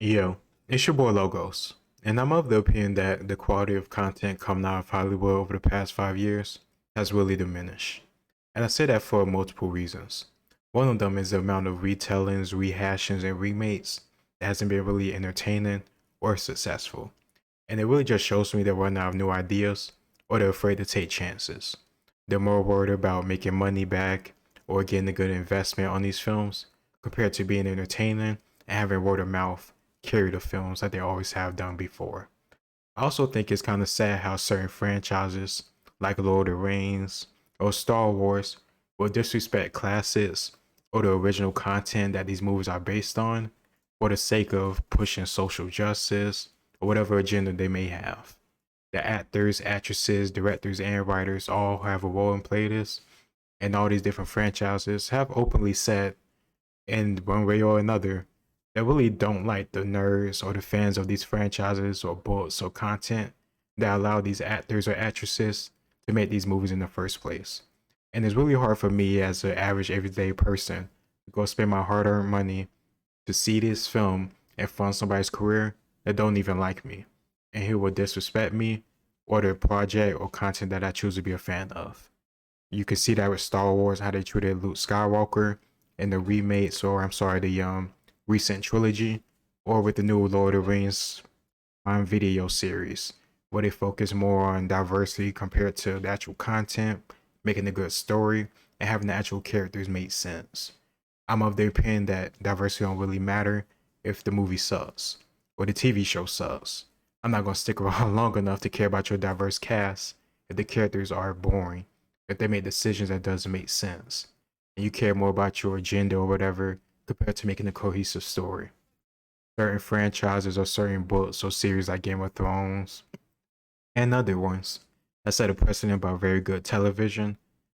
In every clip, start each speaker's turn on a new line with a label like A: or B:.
A: Yo, it's your boy Logos, and I'm of the opinion that the quality of content coming out of Hollywood over the past 5 years has really diminished. And I say that for multiple reasons. One of them is the amount of retellings, rehashings, and remakes that hasn't been really entertaining or successful. And it really just shows me they're running out of new ideas or they're afraid to take chances. They're more worried about making money back or getting a good investment on these films compared to being entertaining and having word of mouth carry the films that they always have done before. I also think it's kind of sad how certain franchises like Lord of the Rings or Star Wars will disrespect classics or the original content that these movies are based on for the sake of pushing social justice or whatever agenda they may have. The actors, actresses, directors, and writers all have a role in play this, and all these different franchises have openly said in one way or another that really don't like the nerds or the fans of these franchises or books or content that allow these actors or actresses to make these movies in the first place. And it's really hard for me as an average everyday person to go spend my hard-earned money to see this film and fund somebody's career that don't even like me and who will disrespect me or the project or content that I choose to be a fan of. You can see that with Star Wars, how they treated Luke Skywalker in the remakes, or I'm sorry, the recent trilogy, or with the new Lord of the Rings on video series, where they focus more on diversity compared to the actual content, making a good story, and having the actual characters make sense. I'm of the opinion that diversity don't really matter if the movie sucks or the TV show sucks. I'm not gonna stick around long enough to care about your diverse cast if the characters are boring, if they make decisions that doesn't make sense, and you care more about your agenda or whatever compared to making a cohesive story. Certain franchises or certain books or series like Game of Thrones and other ones that set a precedent about very good television.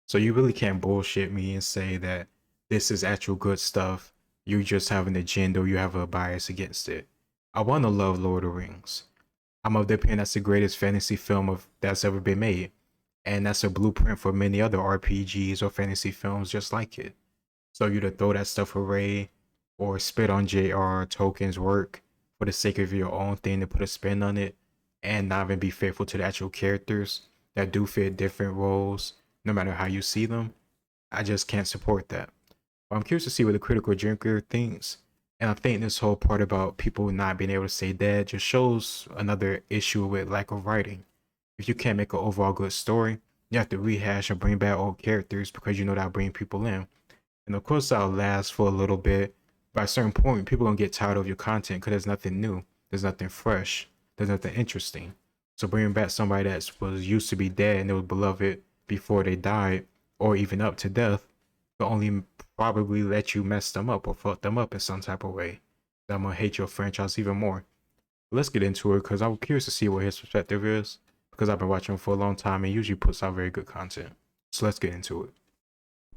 A: So you really can't bullshit me and say that this is actual good stuff. You just have an agenda or you have a bias against it. I want to love Lord of the Rings. I'm of the opinion that's the greatest fantasy film that's ever been made. And that's a blueprint for many other RPGs or fantasy films just like it. So you to throw that stuff away or spit on J.R. Tolkien's work for the sake of your own thing to put a spin on it and not even be faithful to the actual characters that do fit different roles no matter how you see them, I just can't support that. But I'm curious to see what the critical drinker thinks. And I think this whole part about people not being able to say that just shows another issue with lack of writing. If you can't make an overall good story, you have to rehash and bring back old characters because you know that'll bring people in. And of course that'll last for a little bit. By a certain point, people gonna get tired of your content because there's nothing new, there's nothing fresh, there's nothing interesting. So bringing back somebody that was used to be dead and they was beloved before they died, or even up to death, will only probably let you mess them up or fuck them up in some type of way. So I'm gonna hate your franchise even more. But let's get into it because I'm curious to see what his perspective is, because I've been watching him for a long time and he usually puts out very good content. So let's get into it.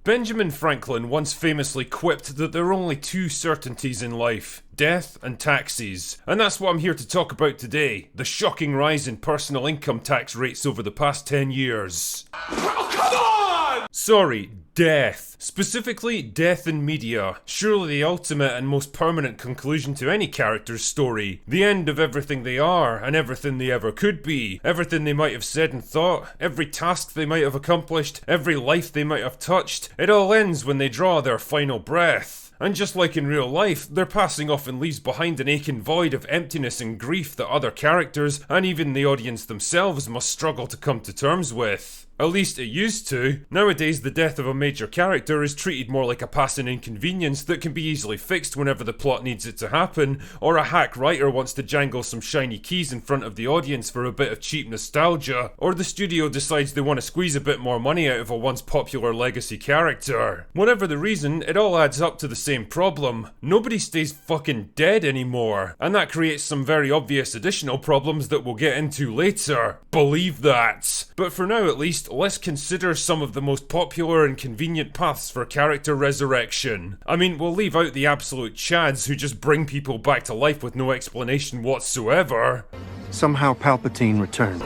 B: Benjamin Franklin once famously quipped that there are only two certainties in life: death and taxes. And that's what I'm here to talk about today: the shocking rise in personal income tax rates over the past 10 years. Oh, come on! Sorry, death. Specifically, death in media. Surely the ultimate and most permanent conclusion to any character's story. The end of everything they are, and everything they ever could be. Everything they might have said and thought. Every task they might have accomplished. Every life they might have touched. It all ends when they draw their final breath. And just like in real life, their passing often leaves behind an aching void of emptiness and grief that other characters, and even the audience themselves, must struggle to come to terms with. At least it used to. Nowadays, the death of a major character is treated more like a passing inconvenience that can be easily fixed whenever the plot needs it to happen, or a hack writer wants to jangle some shiny keys in front of the audience for a bit of cheap nostalgia, or the studio decides they want to squeeze a bit more money out of a once popular legacy character. Whatever the reason, it all adds up to the same problem. Nobody stays fucking dead anymore, and that creates some very obvious additional problems that we'll get into later. Believe that. But for now at least, let's consider some of the most popular and convenient paths for character resurrection. I mean, we'll leave out the absolute chads who just bring people back to life with no explanation whatsoever.
C: Somehow Palpatine returned.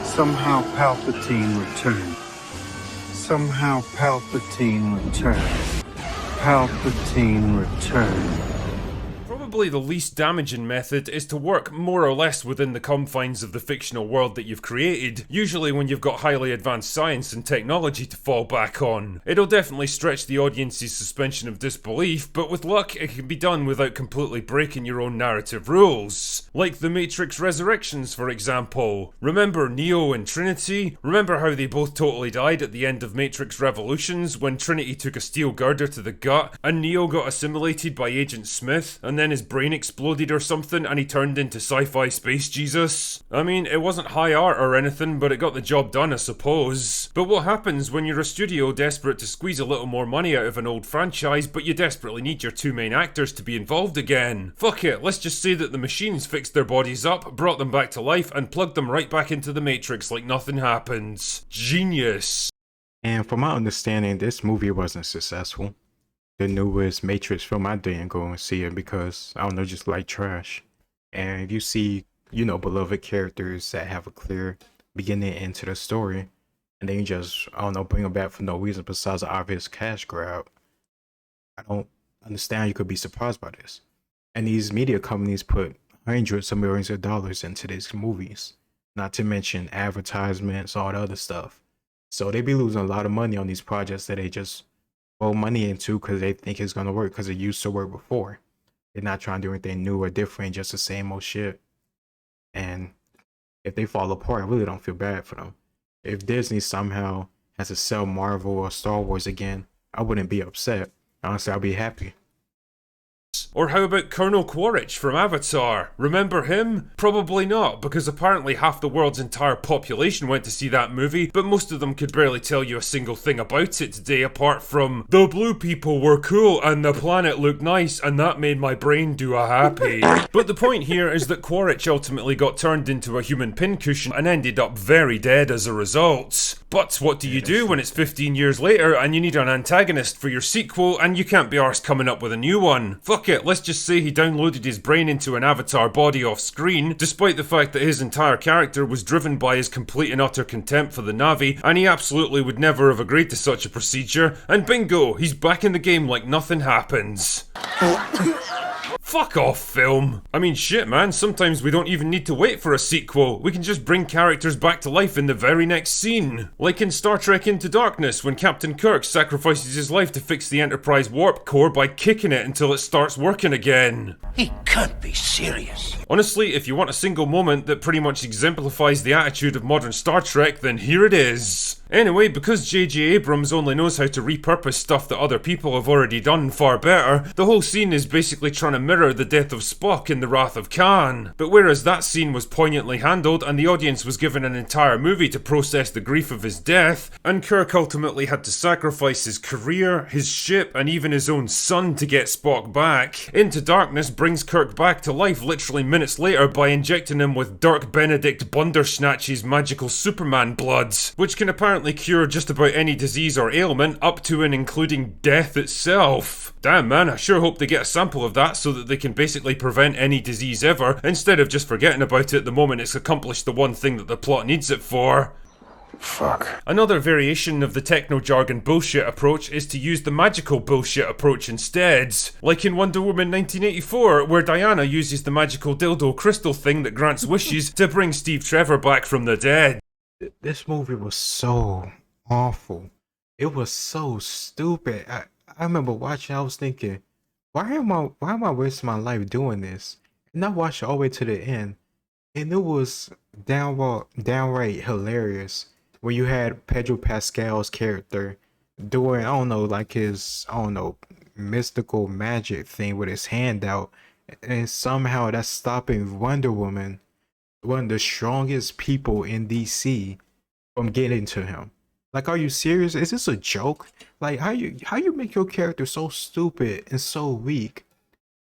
C: Somehow Palpatine returned. Somehow Palpatine returned. Palpatine returned.
B: Probably the least damaging method is to work more or less within the confines of the fictional world that you've created, usually when you've got highly advanced science and technology to fall back on. It'll definitely stretch the audience's suspension of disbelief, but with luck it can be done without completely breaking your own narrative rules. Like the Matrix Resurrections, for example. Remember Neo and Trinity? Remember how they both totally died at the end of Matrix Revolutions when Trinity took a steel girder to the gut and Neo got assimilated by Agent Smith and then his brain exploded or something and he turned into sci-fi space Jesus? I mean, it wasn't high art or anything, but it got the job done, I suppose. But what happens when you're a studio desperate to squeeze a little more money out of an old franchise, but you desperately need your two main actors to be involved again? Fuck it, let's just say that the machines fixed their bodies up, brought them back to life, and plugged them right back into the Matrix like nothing happens. Genius.
A: And from my understanding, this movie wasn't successful. The newest Matrix film, I didn't go and see it because, I don't know, just like trash. And if you see, beloved characters that have a clear beginning into the story, and then you just, I don't know, bring them back for no reason besides an obvious cash grab, I don't understand you could be surprised by this. And these media companies put hundreds of millions of dollars into these movies, not to mention advertisements, all the other stuff. So they be losing a lot of money on these projects that they just throw money into because they think it's going to work because it used to work before. They're not trying to do anything new or different, just the same old shit. And if they fall apart, I really don't feel bad for them. If Disney somehow has to sell Marvel or Star Wars again, I wouldn't be upset. Honestly, I'll be happy.
B: Or how about Colonel Quaritch from Avatar? Remember him? Probably not, because apparently half the world's entire population went to see that movie, but most of them could barely tell you a single thing about it today apart from the blue people were cool and the planet looked nice and that made my brain do a happy. But the point here is that Quaritch ultimately got turned into a human pincushion and ended up very dead as a result. But what do you do when it's 15 years later and you need an antagonist for your sequel and you can't be arsed coming up with a new one? Fuck it, let's just say he downloaded his brain into an avatar body off screen, despite the fact that his entire character was driven by his complete and utter contempt for the Na'vi, and he absolutely would never have agreed to such a procedure, and bingo, he's back in the game like nothing happens. Fuck off, film. I mean, shit, man, sometimes we don't even need to wait for a sequel. We can just bring characters back to life in the very next scene. Like in Star Trek Into Darkness, when Captain Kirk sacrifices his life to fix the Enterprise warp core by kicking it until it starts working again.
D: He can't be serious.
B: Honestly, if you want a single moment that pretty much exemplifies the attitude of modern Star Trek, then here it is. Anyway, because J.J. Abrams only knows how to repurpose stuff that other people have already done far better, the whole scene is basically trying to mirror the death of Spock in The Wrath of Khan. But whereas that scene was poignantly handled and the audience was given an entire movie to process the grief of his death, and Kirk ultimately had to sacrifice his career, his ship, and even his own son to get Spock back, Into Darkness brings Kirk back to life literally minutes later by injecting him with Dirk Benedict Bundersnatch's magical Superman blood, which can apparently cure just about any disease or ailment, up to and including death itself. Damn, man, I sure hope they get a sample of that so that they can basically prevent any disease ever, instead of just forgetting about it the moment it's accomplished the one thing that the plot needs it for.
D: Fuck.
B: Another variation of the techno-jargon bullshit approach is to use the magical bullshit approach instead. Like in Wonder Woman 1984, where Diana uses the magical dildo crystal thing that grants wishes to bring Steve Trevor back from the dead.
A: This movie was so awful. It was so stupid. I remember watching, I was thinking, why am I wasting my life doing this? And I watched it all the way to the end, and it was downright hilarious. When you had Pedro Pascal's character doing, I don't know, like his, I don't know, mystical magic thing with his hand out, and somehow that's stopping Wonder Woman, one of the strongest people in DC, from getting to him. Like, are you serious? Is this a joke? Like, how you make your character so stupid and so weak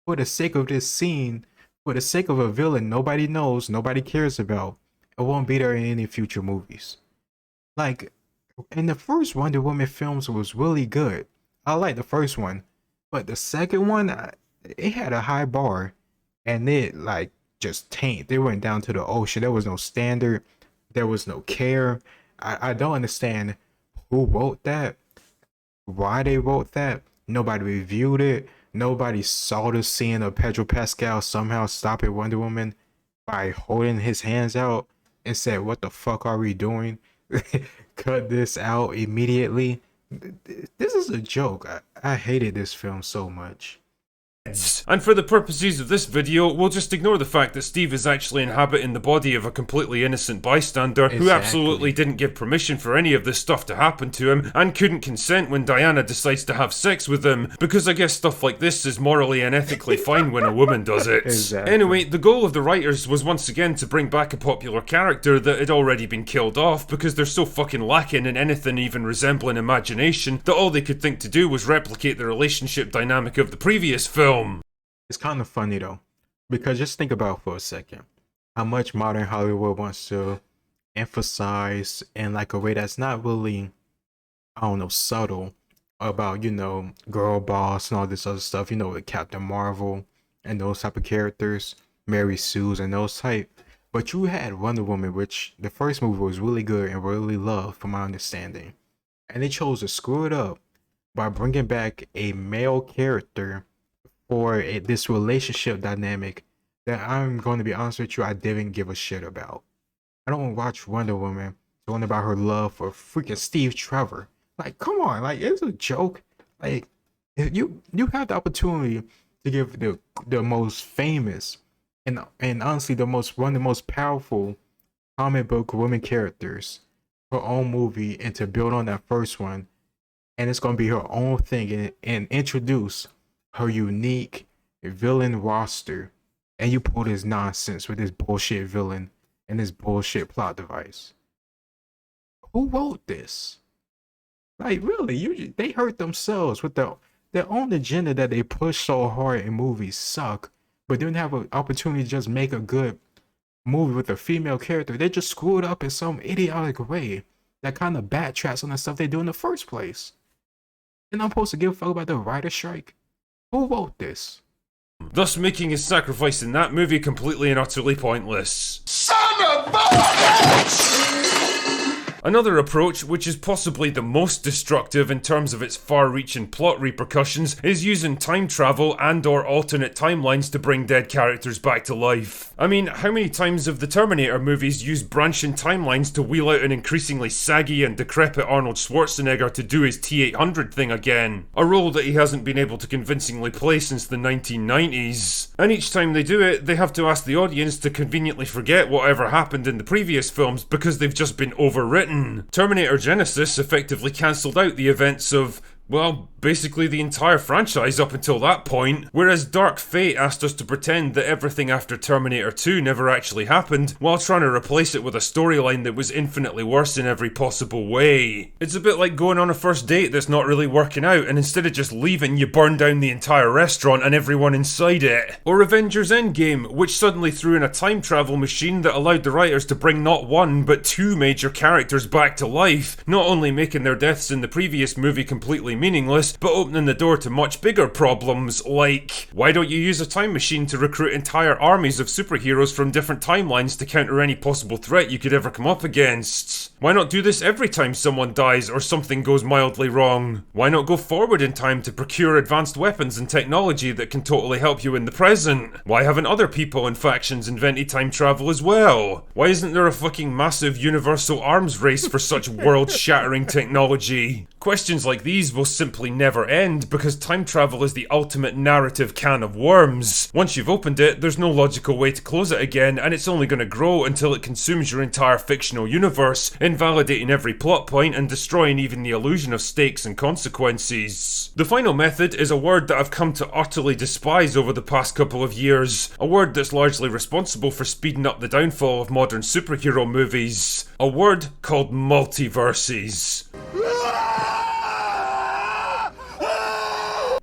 A: for the sake of this scene, for the sake of a villain nobody knows, nobody cares about, it won't be there in any future movies. Like, in the first Wonder Woman films was really good. I like the first one, but the second one, it had a high bar, and it like just tanked. They went down to the ocean. There was no standard. There was no care. I don't understand who wrote that, why they wrote that. Nobody reviewed it. nobody saw the scene of Pedro Pascal somehow stopping Wonder Woman by holding his hands out and said, "What the fuck are we doing?" Cut this out immediately. This is a joke. I hated this film so much.
B: And for the purposes of this video, we'll just ignore the fact that Steve is actually inhabiting the body of a completely innocent bystander who absolutely didn't give permission for any of this stuff to happen to him and couldn't consent when Diana decides to have sex with him, because I guess stuff like this is morally and ethically fine when a woman does it.
A: Exactly.
B: Anyway, the goal of the writers was once again to bring back a popular character that had already been killed off because they're so fucking lacking in anything even resembling imagination that all they could think to do was replicate the relationship dynamic of the previous film.
A: It's kind of funny though, because just think about for a second how much modern Hollywood wants to emphasize in like a way that's not really, I don't know, subtle about, you know, girl boss and all this other stuff, you know, with Captain Marvel and those type of characters, Mary Sue's and those type. But you had Wonder Woman, which the first movie was really good and really loved from my understanding. And they chose to screw it up by bringing back a male character for this relationship dynamic that I'm going to be honest with you, I didn't give a shit about. I don't watch Wonder Woman talking about her love for freaking Steve Trevor. Like, come on, like it's a joke. Like, if you have the opportunity to give the most famous and honestly one of the most powerful comic book women characters her own movie and to build on that first one, and it's gonna be her own thing and introduce her unique villain roster, and you pull this nonsense with this bullshit villain and this bullshit plot device. Who wrote this? Like, really, they hurt themselves with their own agenda that they push so hard in movies suck, but didn't have an opportunity to just make a good movie with a female character. They just screw it up in some idiotic way that kind of backtracks on the stuff they do in the first place. And I'm supposed to give a fuck about the writer's strike? Who wrote this?
B: Thus making his sacrifice in that movie completely and utterly pointless.
D: Son of a bitch!
B: Another approach, which is possibly the most destructive in terms of its far-reaching plot repercussions, is using time travel and/or alternate timelines to bring dead characters back to life. I mean, how many times have the Terminator movies used branching timelines to wheel out an increasingly saggy and decrepit Arnold Schwarzenegger to do his T-800 thing again? A role that he hasn't been able to convincingly play since the 1990s. And each time they do it, they have to ask the audience to conveniently forget whatever happened in the previous films because they've just been overwritten. Terminator Genesis effectively cancelled out the events of, well, basically the entire franchise up until that point, whereas Dark Fate asked us to pretend that everything after Terminator 2 never actually happened, while trying to replace it with a storyline that was infinitely worse in every possible way. It's a bit like going on a first date that's not really working out, and instead of just leaving, you burn down the entire restaurant and everyone inside it. Or Avengers Endgame, which suddenly threw in a time travel machine that allowed the writers to bring not one, but two major characters back to life, not only making their deaths in the previous movie completely meaningless, but opening the door to much bigger problems like, why don't you use a time machine to recruit entire armies of superheroes from different timelines to counter any possible threat you could ever come up against? Why not do this every time someone dies or something goes mildly wrong? Why not go forward in time to procure advanced weapons and technology that can totally help you in the present? Why haven't other people and factions invented time travel as well? Why isn't there a fucking massive universal arms race for such world-shattering technology? Questions like these will simply never end because time travel is the ultimate narrative can of worms. Once you've opened it, there's no logical way to close it again, and it's only going to grow until it consumes your entire fictional universe, invalidating every plot point and destroying even the illusion of stakes and consequences. The final method is a word that I've come to utterly despise over the past couple of years, a word that's largely responsible for speeding up the downfall of modern superhero movies, a word called multiverses.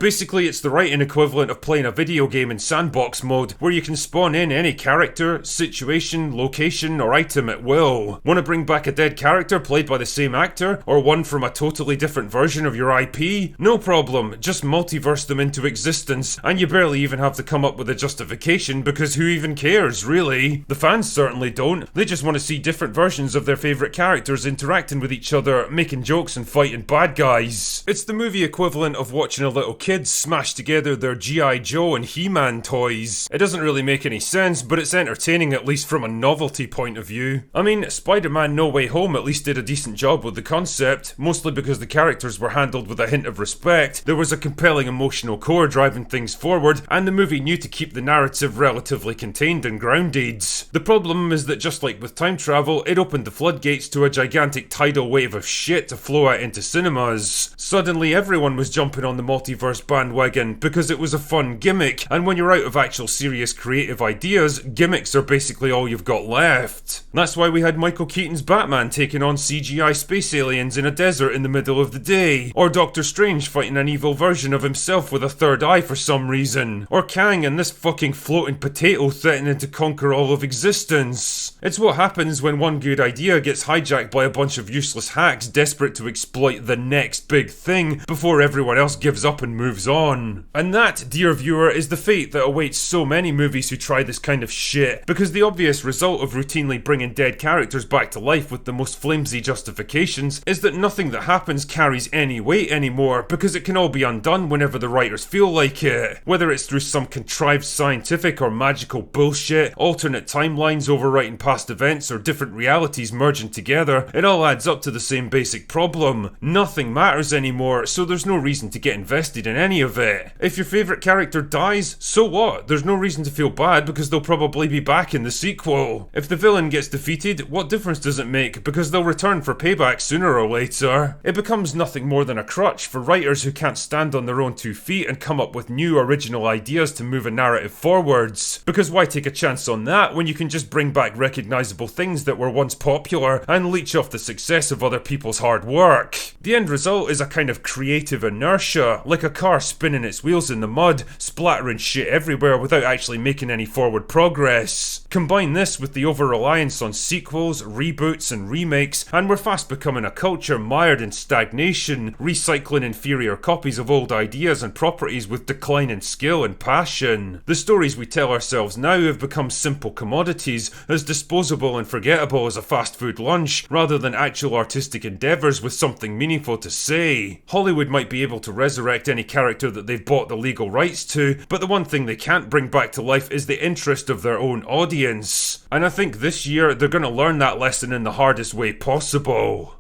B: Basically, it's the writing equivalent of playing a video game in sandbox mode, where you can spawn in any character, situation, location, or item at will. Want to bring back a dead character played by the same actor, or one from a totally different version of your IP? No problem, just multiverse them into existence, and you barely even have to come up with a justification because who even cares, really? The fans certainly don't, they just want to see different versions of their favourite characters interacting with each other, making jokes and fighting bad guys. It's the movie equivalent of watching a little kid kids smash together their G.I. Joe and He-Man toys. It doesn't really make any sense, but it's entertaining at least from a novelty point of view. I mean, Spider-Man No Way Home at least did a decent job with the concept, mostly because the characters were handled with a hint of respect, there was a compelling emotional core driving things forward, and the movie knew to keep the narrative relatively contained and grounded. The problem is that just like with time travel, it opened the floodgates to a gigantic tidal wave of shit to flow out into cinemas. Suddenly everyone was jumping on the multiverse bandwagon because it was a fun gimmick, and when you're out of actual serious creative ideas, gimmicks are basically all you've got left. That's why we had Michael Keaton's Batman taking on CGI space aliens in a desert in the middle of the day, or Doctor Strange fighting an evil version of himself with a third eye for some reason, or Kang and this fucking floating potato threatening to conquer all of existence. It's what happens when one good idea gets hijacked by a bunch of useless hacks desperate to exploit the next big thing before everyone else gives up and moves on. And that, dear viewer, is the fate that awaits so many movies who try this kind of shit, because the obvious result of routinely bringing dead characters back to life with the most flimsy justifications is that nothing that happens carries any weight anymore, because it can all be undone whenever the writers feel like it. Whether it's through some contrived scientific or magical bullshit, alternate timelines overwriting past events, or different realities merging together, it all adds up to the same basic problem. Nothing matters anymore, so there's no reason to get invested in any of it. If your favourite character dies, so what? There's no reason to feel bad because they'll probably be back in the sequel. If the villain gets defeated, what difference does it make? Because they'll return for payback sooner or later. It becomes nothing more than a crutch for writers who can't stand on their own 2 feet and come up with new original ideas to move a narrative forwards. Because why take a chance on that when you can just bring back recognisable things that were once popular and leech off the success of other people's hard work? The end result is a kind of creative inertia, like a car spinning its wheels in the mud, splattering shit everywhere without actually making any forward progress. Combine this with the over-reliance on sequels, reboots and remakes, and we're fast becoming a culture mired in stagnation, recycling inferior copies of old ideas and properties with declining skill and passion. The stories we tell ourselves now have become simple commodities, as disposable and forgettable as a fast food lunch, rather than actual artistic endeavours with something meaningful to say. Hollywood might be able to resurrect any character that they've bought the legal rights to, but the one thing they can't bring back to life is the interest of their own audience. And I think this year they're gonna learn that lesson in the hardest way possible.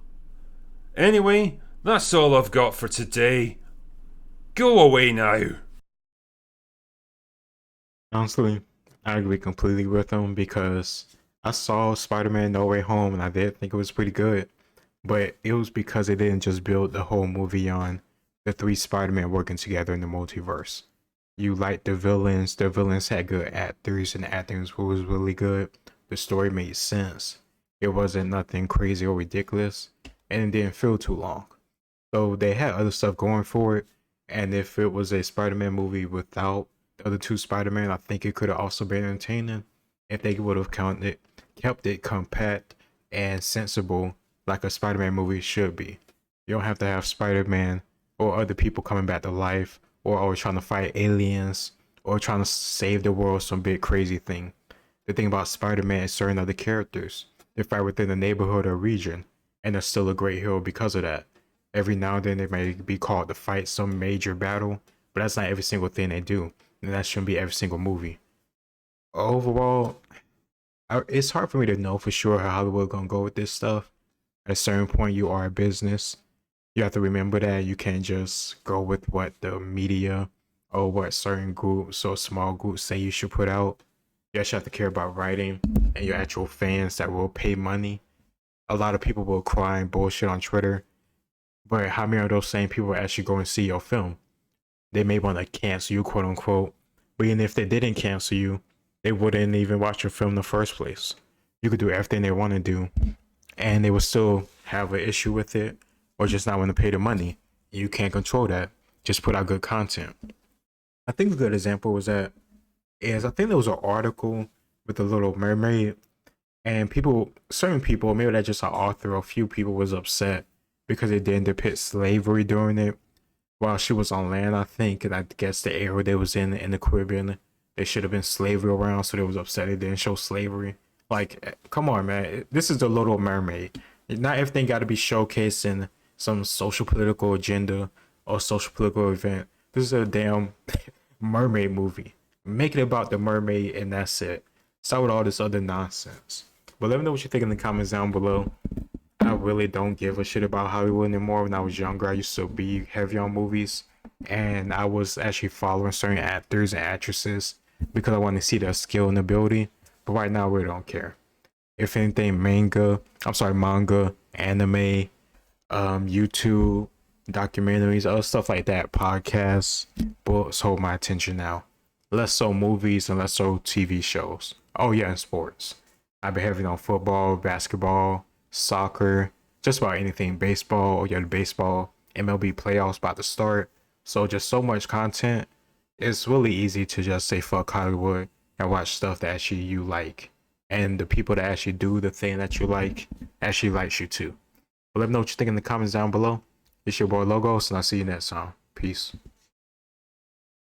B: Anyway, that's all I've got for today. Go away now.
A: Honestly, I agree completely with him because I saw Spider-Man No Way Home and I did think it was pretty good, but it was because they didn't just build the whole movie on the 3 Spider-Man working together in the multiverse. You liked the villains had good actors and the acting was really good. The story made sense. It wasn't nothing crazy or ridiculous, and it didn't feel too long. So they had other stuff going for it, and if it was a Spider-Man movie without the other 2 Spider-Man, I think it could have also been entertaining if they would have kept it compact and sensible like a Spider-Man movie should be. You don't have to have Spider-Man or other people coming back to life or trying to fight aliens or trying to save the world, some big crazy thing. The thing about Spider-Man is certain other characters, they fight within the neighborhood or region, and they're still a great hero because of that. Every now and then they may be called to fight some major battle, but that's not every single thing they do, and that shouldn't be every single movie. Overall, it's hard for me to know for sure how Hollywood gonna go with this stuff. At a certain point, you are a business. You have to remember that you can't just go with what the media or what certain groups or small groups say you should put out. You actually have to care about writing and your actual fans that will pay money. A lot of people will cry and bullshit on Twitter, but how many of those same people actually go and see your film? They may want to cancel you, quote unquote, but even if they didn't cancel you, they wouldn't even watch your film in the first place. You could do everything they want to do, and they would still have an issue with it, or just not want to pay the money. You can't control that. Just put out good content. I think a good example was I think there was an article with the Little Mermaid, and certain people, maybe that's just an author or a few people, was upset because it didn't depict slavery during it while she was on land, I think, and I guess the area they was in the Caribbean, there should have been slavery around, so they was upset it didn't show slavery. Like, come on, man. This is the Little Mermaid. Not everything got to be showcasing some social political agenda or social political event. This is a damn mermaid movie. Make it about the mermaid and that's it. Stop with all this other nonsense. But let me know what you think in the comments down below. I really don't give a shit about Hollywood anymore. When I was younger, I used to be heavy on movies. And I was actually following certain actors and actresses because I wanted to see their skill and ability. But right now, I really don't care. If anything, manga, anime, YouTube, documentaries, other stuff like that, podcasts, books hold my attention now. Less so movies and less so TV shows. Oh yeah, and sports. I've been heavy on football, basketball, soccer, just about anything. Baseball, the baseball, MLB playoffs about to start. So just so much content. It's really easy to just say fuck Hollywood and watch stuff that actually you like. And the people that actually do the thing that you like actually likes you too. But let me know what you think in the comments down below. It's your boy Logos, and I'll see you next time. Peace.